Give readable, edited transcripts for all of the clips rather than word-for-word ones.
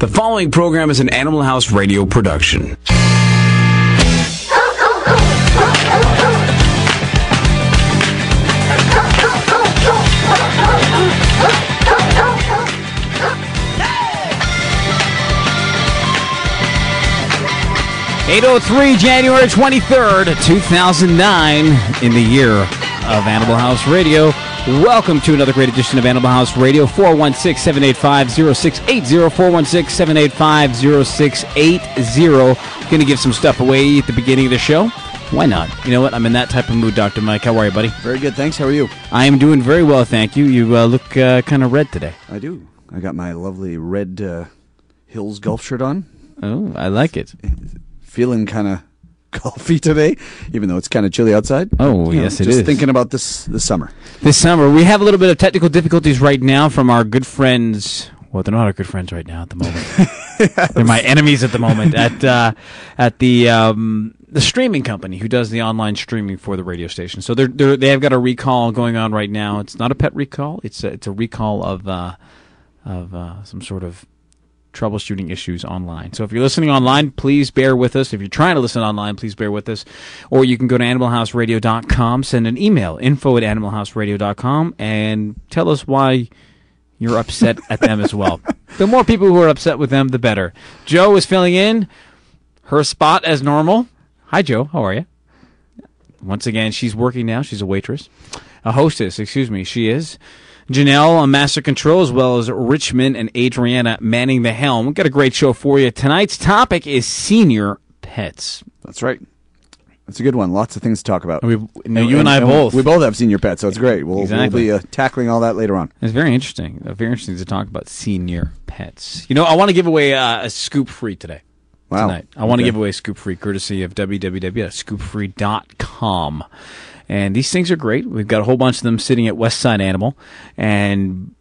The following program is an Animal House Radio production. .803, January 23rd, 2009, in the year of Animal House Radio. Welcome to another great edition of Animal House Radio. 416-785-0680, 416-785-0680. Going to give some stuff away at the beginning of the show. Why not? You know what? I'm in that type of mood, Dr. Mike. How are you, buddy? Very good, thanks. How are you? I am doing very well, thank you. You look kind of red today. I do. I got my lovely red Hills golf shirt on. Oh, I like it. Feeling kind of golfy today, even though it's kind of chilly outside. Oh, yes, it is. Just thinking about this summer. This summer. We have a little bit of technical difficulties right now from our good friends. Well, they're not our good friends right now at the moment. They're my enemies at the moment at the streaming company who does the online streaming for the radio station. So they have got a recall going on right now. It's not a pet recall. It's a recall of some sort of troubleshooting issues online. So if you're listening online, please bear with us. If you're trying to listen online, please bear with us. Or you can go to animalhouseradio.com, send an email, info@animalhouseradio.com, and tell us why you're upset at them as well. The more people who are upset with them, the better. Jo is filling in her spot as normal. Hi, Jo. How are you? Once again, she's working now. She's a waitress. A hostess, excuse me. She is. Janelle on Master Control, as well as Richmond and Adriana manning the helm. We've got a great show for you. Tonight's topic is senior pets. That's right. That's a good one. Lots of things to talk about. You and I both. We both have senior pets, so it's great. We'll be tackling all that later on. It's very interesting. Very interesting to talk about senior pets. You know, I want to give away a scoop free today. Wow. Tonight. I want to give away a scoop free courtesy of www.scoopfree.com. And these things are great. We've got a whole bunch of them sitting at Westside Animal. And,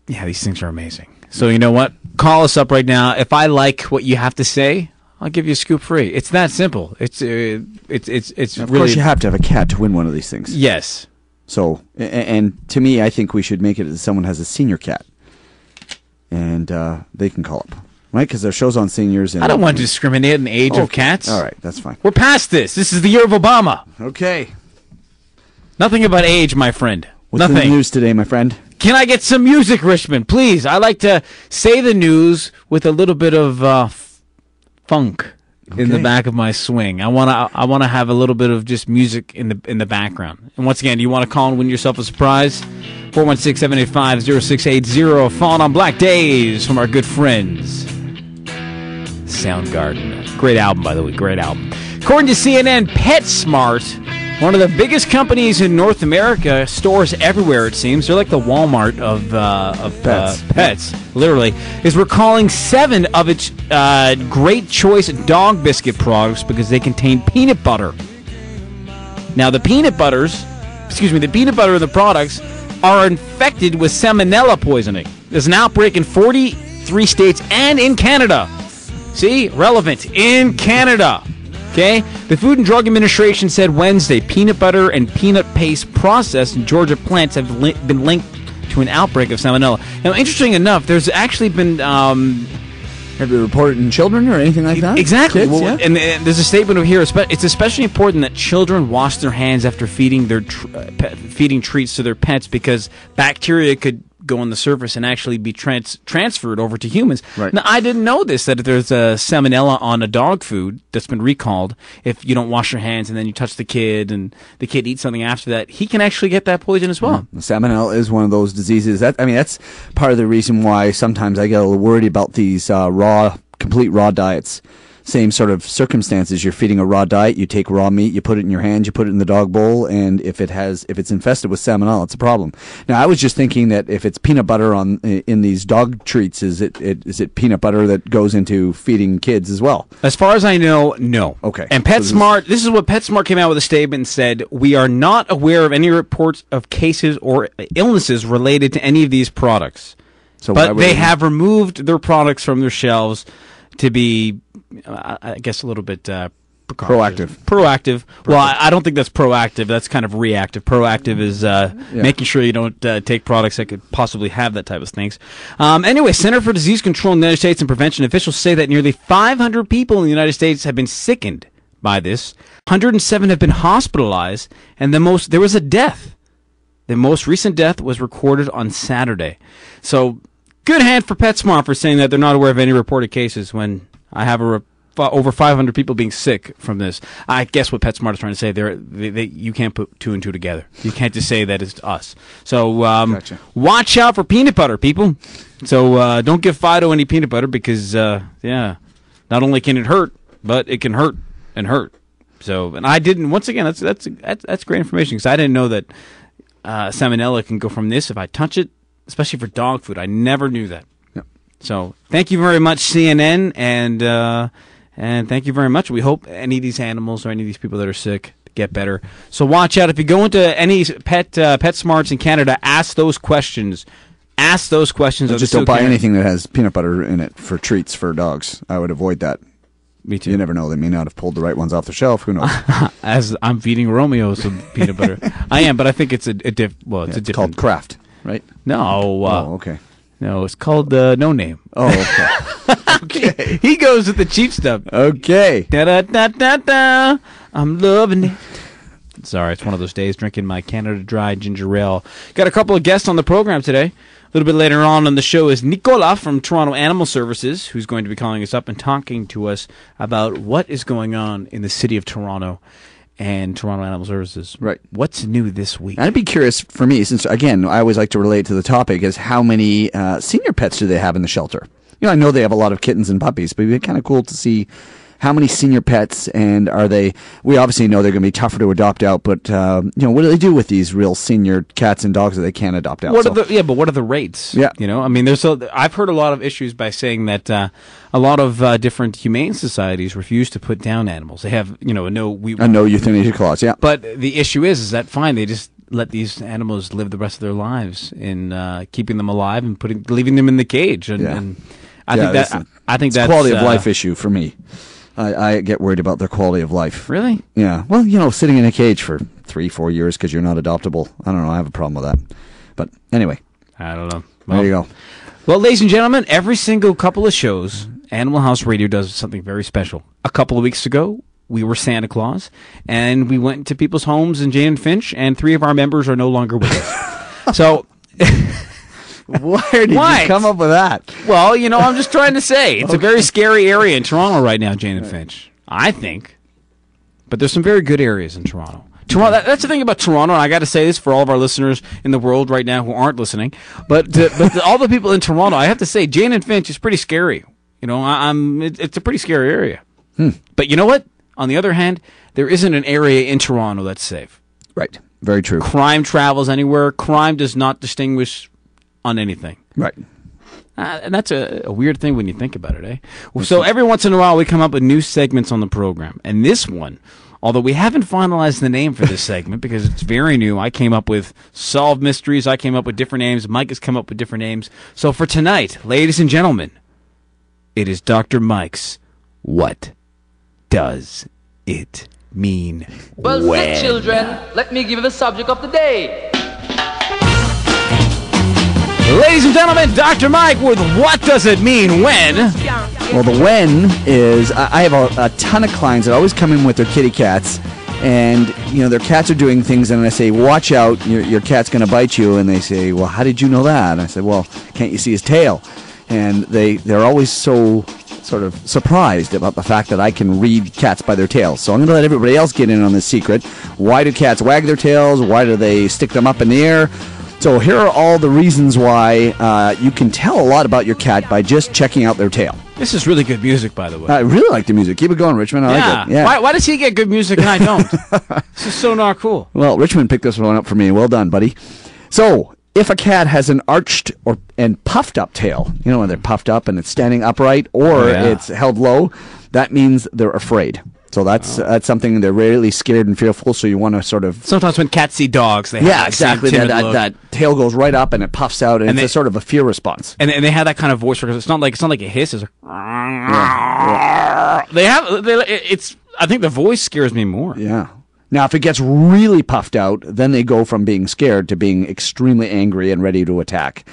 yeah, these things are amazing. So, you know what? Call us up right now. If I like what you have to say, I'll give you a scoop free. It's that simple. It's of really... course, you have to have a cat to win one of these things. Yes. So, and to me, I think we should make it as someone has a senior cat. And they can call up. Right? Because there are shows on seniors. And I don't want to discriminate in the age of cats. All right, that's fine. We're past this. This is the year of Obama. Okay. Nothing about age, my friend. What's Nothing. the news today, my friend? Can I get some music, Richmond? Please. I like to say the news with a little bit of funk in the back of my swing. I want to have a little bit of just music in the background. And once again, do you want to call and win yourself a surprise? 416-785-0680. Falling on Black Days from our good friends Soundgarden. Great album, by the way. Great album. According to CNN, PetSmart, one of the biggest companies in North America, stores everywhere, it seems. They're like the Walmart of pets, literally, is recalling 7 of its Great Choice dog biscuit products because they contain peanut butter. Now, the peanut butter in the products are infected with salmonella poisoning. There's an outbreak in 43 states and in Canada. See? Relevant. In Canada. Okay? The Food and Drug Administration said Wednesday peanut butter and peanut paste processed in Georgia plants have been linked to an outbreak of salmonella. Now, interesting enough, there's actually been... have you reported in children or anything like that? Exactly. Kids, well, yeah. And there's a statement over here. It's especially important that children wash their hands after feeding feeding treats to their pets because bacteria could go on the surface and actually be transferred over to humans. Right. Now, I didn't know this, that if there's a salmonella on a dog food that's been recalled, if you don't wash your hands and then you touch the kid and the kid eats something after that, he can actually get that poison as well. Yeah. Salmonella is one of those diseases. That's part of the reason why sometimes I get a little worried about these complete raw diets. Same sort of circumstances. You're feeding a raw diet, you take raw meat, you put it in your hand, you put it in the dog bowl, and if it's infested with salmonella, it's a problem. Now, I was just thinking that if it's peanut butter in these dog treats, is it peanut butter that goes into feeding kids as well? As far as I know, no. Okay. And PetSmart, this is what PetSmart came out with a statement and said, we are not aware of any reports of cases or illnesses related to any of these products. But they have removed their products from their shelves to be, I guess, a little bit Proactive. Proactive. Well, I don't think that's proactive. That's kind of reactive. Proactive is making sure you don't take products that could possibly have that type of things. Anyway, Center for Disease Control in the United States and Prevention officials say that nearly 500 people in the United States have been sickened by this. 107 have been hospitalized, and there was a death. The most recent death was recorded on Saturday. So, good hand for PetSmart for saying that they're not aware of any reported cases when I have over 500 people being sick from this. I guess what PetSmart is trying to say, you can't put two and two together. You can't just say that it's us. So Gotcha. Watch out for peanut butter, people. So don't give Fido any peanut butter because, not only can it hurt, but it can hurt and hurt. So, and I didn't. Once again, that's great information because I didn't know that salmonella can go from this if I touch it, especially for dog food. I never knew that. Yep. So thank you very much, CNN, and thank you very much. We hope any of these animals or any of these people that are sick get better. So watch out. If you go into any PetSmarts in Canada, ask those questions. Ask those questions. Just don't buy anything that has peanut butter in it for treats for dogs. I would avoid that. Me too. You never know. They may not have pulled the right ones off the shelf. Who knows? As I'm feeding Romeo some peanut butter. I am, but I think it's it's called Kraft, right? No. Okay. No, it's called No Name. Oh, okay. Okay. He goes with the cheap stuff. Okay. Da-da-da-da-da. I'm loving it. Sorry, it's one of those days drinking my Canada Dry ginger ale. Got a couple of guests on the program today. A little bit later on the show is Nicola from Toronto Animal Services, who's going to be calling us up and talking to us about what is going on in the city of Toronto and Toronto Animal Services. Right. What's new this week? I'd be curious for me, since, again, I always like to relate to the topic, is how many senior pets do they have in the shelter? You know, I know they have a lot of kittens and puppies, but it'd be kind of cool to see how many senior pets, and we obviously know they're going to be tougher to adopt out, but, what do they do with these real senior cats and dogs that they can't adopt out? But what are the rates? Yeah. You know, I mean, I've heard a lot of issues by saying that a lot of different humane societies refuse to put down animals. They have, a no euthanasia clause, yeah. But the issue is that fine, they just let these animals live the rest of their lives in keeping them alive and leaving them in the cage. And I think that's a quality of life issue for me. I get worried about their quality of life. Really? Yeah. Well, sitting in a cage for 3-4 years because you're not adoptable. I don't know. I have a problem with that. But anyway. I don't know. Well, there you go. Well, ladies and gentlemen, every single couple of shows, Animal House Radio does something very special. A couple of weeks ago, we were Santa Claus, and we went to people's homes in Jane and Finch, and 3 of our members are no longer with us. So... Where did you come up with that? Well, I'm just trying to say. It's a very scary area in Toronto right now, Jane and Finch. I think. But there's some very good areas in Toronto. That's the thing about Toronto, and I got to say this for all of our listeners in the world right now who aren't listening, but all the people in Toronto, I have to say, Jane and Finch is pretty scary. It's a pretty scary area. But you know what? On the other hand, there isn't an area in Toronto that's safe. Right. Very true. Crime travels anywhere. Crime does not distinguish on anything. Right. And that's a weird thing when you think about it, eh? So every once in a while we come up with new segments on the program. And this one, although we haven't finalized the name for this segment because it's very new, I came up with Solved Mysteries, I came up with different names, Mike has come up with different names. So for tonight, ladies and gentlemen, it is Dr. Mike's What Does It Mean Well When? said, children. Let me give you the subject of the day. Ladies and gentlemen, Dr. Mike with What Does It Mean When? Well, the when is, I have a ton of clients that always come in with their kitty cats, and, their cats are doing things, and I say, watch out, your cat's going to bite you, and they say, well, how did you know that? And I say, well, can't you see his tail? And they're always so sort of surprised about the fact that I can read cats by their tails. So I'm going to let everybody else get in on this secret. Why do cats wag their tails? Why do they stick them up in the air? So here are all the reasons why you can tell a lot about your cat by just checking out their tail. This is really good music, by the way. I really like the music. Keep it going, Richmond. I like it. Yeah. Why does he get good music and I don't? This is so not cool. Well, Richmond picked this one up for me. Well done, buddy. So, if a cat has an arched and puffed up tail, when they're puffed up and it's standing upright or it's held low, that means they're afraid. So that's something they're rarely scared and fearful. So you want to sort of sometimes when cats see dogs, they have exactly that tail goes right up and it puffs out and it's a sort of a fear response. And they have that kind of voice because it's not like a hiss. It's like I think the voice scares me more. Yeah. Now, if it gets really puffed out, then they go from being scared to being extremely angry and ready to attack.